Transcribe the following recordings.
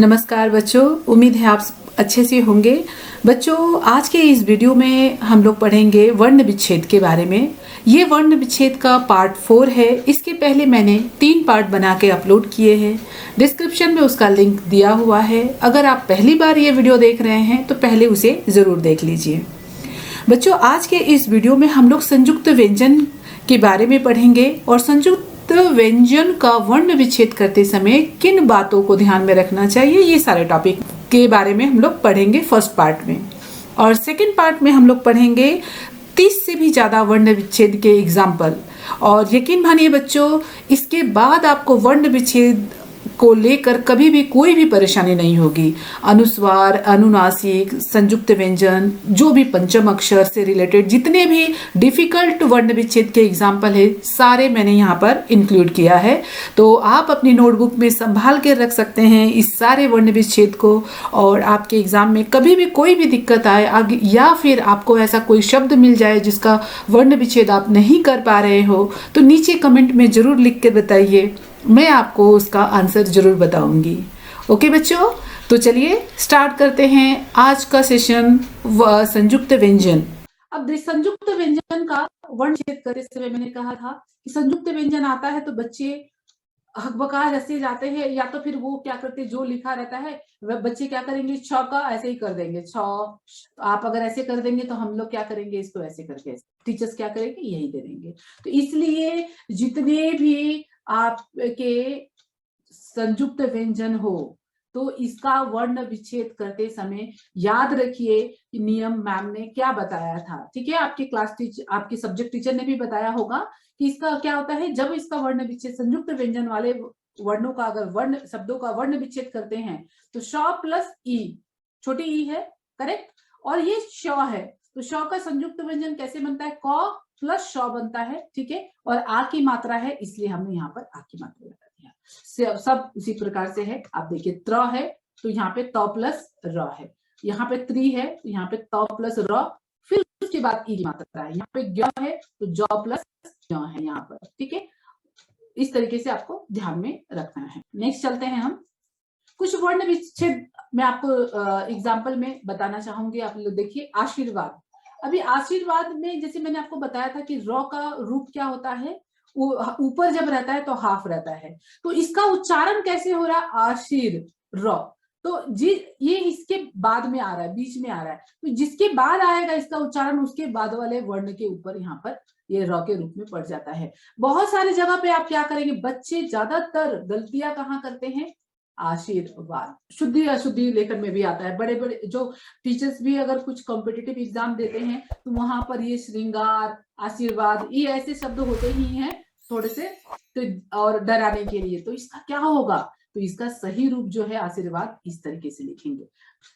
नमस्कार बच्चों, उम्मीद है आप अच्छे से होंगे। बच्चों, आज के इस वीडियो में हम लोग पढ़ेंगे वर्ण विच्छेद के बारे में। ये वर्ण विच्छेद का पार्ट 4 है। इसके पहले मैंने 3 पार्ट बना के अपलोड किए हैं। डिस्क्रिप्शन में उसका लिंक दिया हुआ है। अगर आप पहली बार ये वीडियो देख रहे हैं तो पहले उसे ज़रूर देख लीजिए। बच्चों, आज के इस वीडियो में हम लोग संयुक्त व्यंजन के बारे में पढ़ेंगे और संयुक्त व्यंजन का वर्ण विच्छेद करते समय किन बातों को ध्यान में रखना चाहिए, ये सारे टॉपिक के बारे में हम लोग पढ़ेंगे फर्स्ट पार्ट में। और सेकंड पार्ट में हम लोग पढ़ेंगे 30 से भी ज्यादा वर्ण विच्छेद के एग्जाम्पल। और यकीन मानिए बच्चों, इसके बाद आपको वर्ण विच्छेद को लेकर कभी भी कोई भी परेशानी नहीं होगी। अनुस्वार, अनुनासिक, संयुक्त व्यंजन, जो भी पंचम अक्षर से रिलेटेड जितने भी डिफिकल्ट वर्ण विच्छेद के एग्जाम्पल है, सारे मैंने यहाँ पर इंक्लूड किया है। तो आप अपनी नोटबुक में संभाल के रख सकते हैं इस सारे वर्ण विच्छेद को। और आपके एग्जाम में कभी भी कोई भी दिक्कत आए आगे, या फिर आपको ऐसा कोई शब्द मिल जाए जिसका वर्ण विच्छेद आप नहीं कर पा रहे हो, तो नीचे कमेंट में जरूर लिख के बताइए। मैं आपको उसका आंसर जरूर बताऊंगी। ओके बच्चों, तो चलिए स्टार्ट करते हैं आज का सेशन संयुक्त व्यंजन। अब संयुक्त व्यंजन का वर्ण विच्छेद करते समय मैंने कहा था कि संयुक्त व्यंजन आता है तो बच्चे हकबका जैसे जाते हैं, या तो फिर वो क्या करते हैं, जो लिखा रहता है वह बच्चे क्या करेंगे, छ का ऐसे ही कर देंगे। छ आप अगर ऐसे कर देंगे तो हम लोग क्या करेंगे, इसको ऐसे करके टीचर्स क्या करेंगे, यही दे देंगे। तो इसलिए जितने भी आपके संयुक्त व्यंजन हो तो इसका वर्ण विच्छेद करते समय याद रखिए कि नियम मैम ने क्या बताया था। ठीक है, आपके क्लास टीचर, आपके सब्जेक्ट टीचर ने भी बताया होगा कि इसका क्या होता है। जब इसका वर्ण विच्छेद संयुक्त व्यंजन वाले वर्णों का, अगर वर्ण शब्दों का वर्ण विच्छेद करते हैं तो श प्लस ई, छोटी ई है, करेक्ट, और ये श है, तो श का संयुक्त व्यंजन कैसे बनता है, क प्लस श बनता है। ठीक है, और आ की मात्रा है, इसलिए हमने यहाँ पर आ की मात्रा लगा दिया। सब उसी प्रकार से है। आप देखिए, त्र है तो यहाँ पे त प्लस र है, यहाँ पे त्रि है तो यहाँ पे त प्लस र, फिर उसके बाद ई की मात्रा है। यहाँ पे ज्ञ है तो ज प्लस ज्ञ है यहाँ पर। ठीक है, इस तरीके से आपको ध्यान में रखना है। नेक्स्ट चलते हैं हम कुछ वर्ण विच्छेद मैं आपको एग्जाम्पल में बताना चाहूंगी। आप लोग देखिए, आशीर्वाद। अभी आशीर्वाद में जैसे मैंने आपको बताया था कि र का रूप क्या होता है, ऊपर जब रहता है तो हाफ रहता है, तो इसका उच्चारण कैसे हो रहा है, आशीर र। तो ये इसके बाद में आ रहा है, बीच में आ रहा है, तो जिसके बाद आएगा इसका उच्चारण, उसके बाद वाले वर्ण के ऊपर यहाँ पर ये र के रूप में पड़ जाता है। बहुत सारी जगह पे आप क्या करेंगे, बच्चे ज्यादातर गलतियां कहाँ करते हैं, आशीर्वाद। शुद्धि अशुद्धि लेखन में भी आता है। बड़े बड़े जो टीचर्स भी अगर कुछ कॉम्पिटिटिव एग्जाम देते हैं तो वहां पर ये श्रृंगार, आशीर्वाद, ये ऐसे शब्द होते ही हैं थोड़े से, तो और डराने के लिए। तो इसका क्या होगा, तो इसका सही रूप जो है आशीर्वाद इस तरीके से लिखेंगे।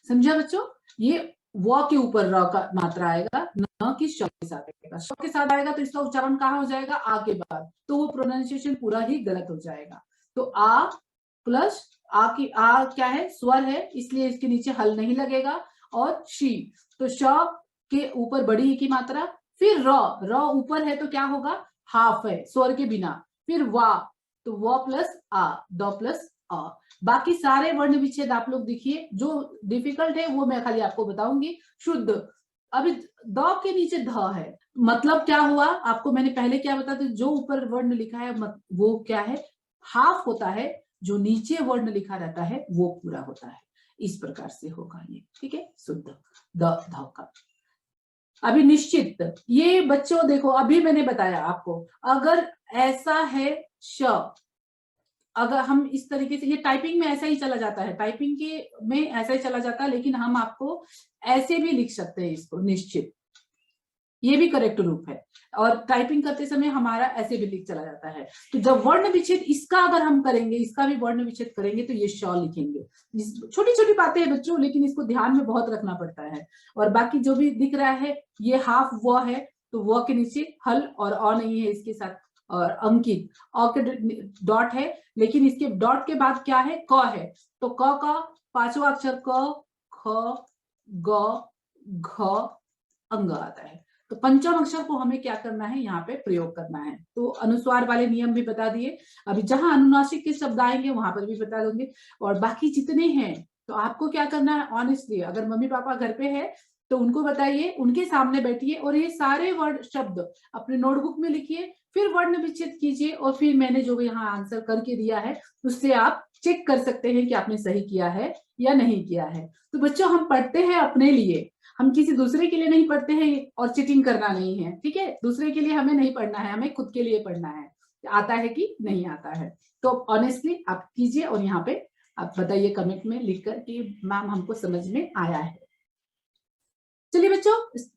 समझा बच्चों, ये व के ऊपर र का मात्रा आएगा, न कि श के साथ आएगा। श के साथ आएगा तो इसका उच्चारण कहाँ हो जाएगा, आ के बाद, तो वो प्रोनाउंसिएशन पूरा ही गलत हो जाएगा। तो आ प्लस आ की, आ क्या है, स्वर है, इसलिए इसके नीचे हल नहीं लगेगा। और शी, तो श के ऊपर बड़ी की मात्रा, फिर र ऊपर है तो क्या होगा, हाफ है स्वर के बिना, फिर वा, तो व प्लस आ, द प्लस अ। बाकी सारे वर्ण विच्छेद आप लोग देखिए, जो डिफिकल्ट है वो मैं खाली आपको बताऊंगी। शुद्ध, अभी द के नीचे ध है, मतलब क्या हुआ, आपको मैंने पहले क्या बताया था, जो ऊपर वर्ण लिखा है वो क्या है, हाफ होता है, जो नीचे वर्ण लिखा रहता है वो पूरा होता है। इस प्रकार से होगा ये। ठीक है, शुद्ध द ध का। अभी निश्चित, ये बच्चों देखो, अभी मैंने बताया आपको, अगर ऐसा है श, अगर हम इस तरीके से, ये टाइपिंग में ऐसा ही चला जाता है, टाइपिंग के में ऐसा ही चला जाता है, लेकिन हम आपको ऐसे भी लिख सकते हैं इसको, निश्चित, ये भी करेक्ट रूप है। और टाइपिंग करते समय हमारा ऐसे भी लिख चला जाता है। तो जब वर्ण विच्छेद इसका अगर हम करेंगे, इसका भी वर्ण विच्छेद करेंगे तो ये श लिखेंगे। छोटी छोटी बातें हैं बच्चों, लेकिन इसको ध्यान में बहुत रखना पड़ता है। और बाकी जो भी दिख रहा है, ये हाफ व है, तो व के नीचे हल और अ नहीं है इसके साथ, और अंकित अ के डॉट है, लेकिन इसके डॉट के बाद क्या है, क है, तो क का पांचवा अक्षर क, ख, ग, घ, अंग आता है। तो पंचम अक्षर को हमें क्या करना है, यहाँ पे प्रयोग करना है। तो अनुस्वार वाले नियम भी बता दिए, अभी जहां अनुनासिक के शब्द आएंगे वहां पर भी बता दूंगी। और बाकी जितने हैं तो आपको क्या करना है, ऑनेस्टली अगर मम्मी पापा घर पे है तो उनको बताइए, उनके सामने बैठिए और ये सारे वर्ड शब्द अपने नोटबुक में लिखिए, फिर वर्ण विच्छेद कीजिए और फिर मैंने जो यहाँ आंसर करके दिया है उससे आप चेक कर सकते हैं कि आपने सही किया है या नहीं किया है। तो बच्चों हम पढ़ते हैं अपने लिए, हम किसी दूसरे के लिए नहीं पढ़ते हैं और चीटिंग करना नहीं है, ठीक है। दूसरे के लिए हमें नहीं पढ़ना है, हमें खुद के लिए पढ़ना है, आता है कि नहीं आता है। तो ऑनेस्टली आप कीजिए और यहाँ पे आप बताइए कमेंट में लिखकर कि मैम हमको समझ में आया है। चलिए बच्चों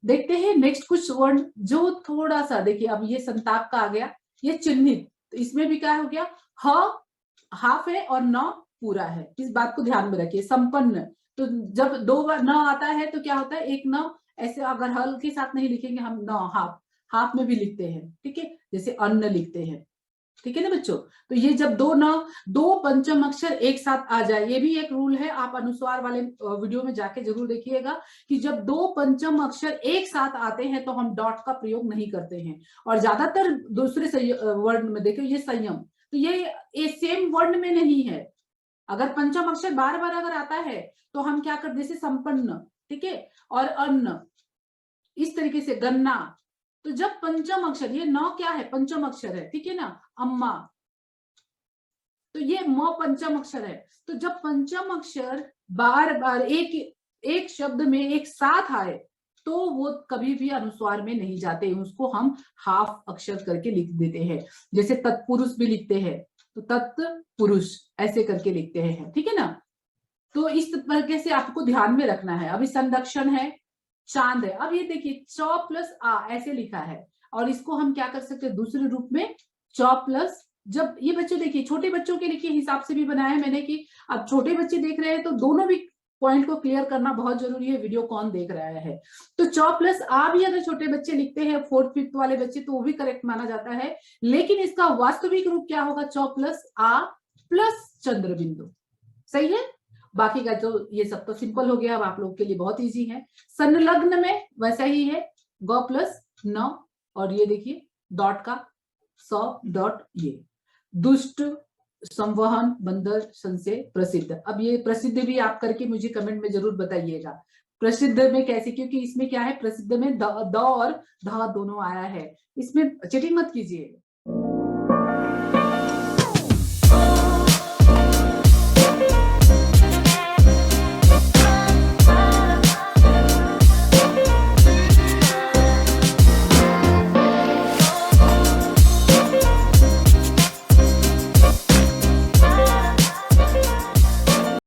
देखते हैं नेक्स्ट कुछ वर्ड जो थोड़ा सा देखिए, अब ये संताप का आ गया, ये चिन्हित, तो इसमें भी क्या हो गया, ह हाफ है और न पूरा है, इस बात को ध्यान में रखिए। संपन्न, तो जब दो बार न आता है तो क्या होता है, एक न ऐसे अगर हल के साथ नहीं लिखेंगे हम, न हाफ, हाफ में भी लिखते हैं, ठीक है, जैसे अन्न लिखते हैं, ठीक है ना बच्चों। तो ये जब दो पंचम अक्षर एक साथ आ जाए, ये भी एक रूल है, आप अनुस्वार वाले वीडियो में जाके जरूर देखिएगा कि जब दो पंचम अक्षर एक साथ आते हैं तो हम डॉट का प्रयोग नहीं करते हैं। और ज्यादातर दूसरे वर्ण में देखो ये संयम, तो ये सेम वर्ण में नहीं है। अगर पंचम अक्षर बार बार अगर आता है तो हम क्या करते, जैसे संपन्न, ठीक है, और अन्न, इस तरीके से गन्ना। तो जब पंचम अक्षर, ये नौ क्या है, पंचम अक्षर है, ठीक है ना, अम्मा, तो ये म पंचम अक्षर है। तो जब पंचम अक्षर बार बार एक शब्द में एक साथ आए तो वो कभी भी अनुस्वार में नहीं जाते, उसको हम हाफ अक्षर करके लिख देते हैं। जैसे तत्पुरुष भी लिखते हैं तो तत्पुरुष ऐसे करके लिखते हैं, ठीक है ना। तो इस तरीके से आपको ध्यान में रखना है। अभी संरक्षण है, चांद है, अब ये देखिए चौ प्लस आ ऐसे लिखा है, और इसको हम क्या कर सकते हैं दूसरे रूप में, चौ प्लस, जब ये बच्चे देखिए छोटे बच्चों के लिए हिसाब से भी बनाया है मैंने कि अब छोटे बच्चे देख रहे हैं तो दोनों भी पॉइंट को क्लियर करना बहुत जरूरी है, वीडियो कौन देख रहा है। तो चौ प्लस आ भी अगर छोटे बच्चे लिखते हैं, फोर्थ फिफ्थ वाले बच्चे, तो वो भी करेक्ट माना जाता है। लेकिन इसका वास्तविक रूप क्या होगा, चौ प्लस आ प्लस चंद्र बिंदु, सही है। बाकी का जो ये सब तो सिंपल हो गया, अब आप लोग के लिए बहुत इजी है। संलग्न में वैसा ही है, ग प्लस न, और ये देखिए डॉट का डॉट, ये दुष्ट, संवहन, बंदर, संशय, प्रसिद्ध। अब ये प्रसिद्ध भी आप करके मुझे कमेंट में जरूर बताइएगा, प्रसिद्ध में कैसे, क्योंकि इसमें क्या है, प्रसिद्ध में द और ध दोनों आया है, इसमें चीटिंग मत कीजिए।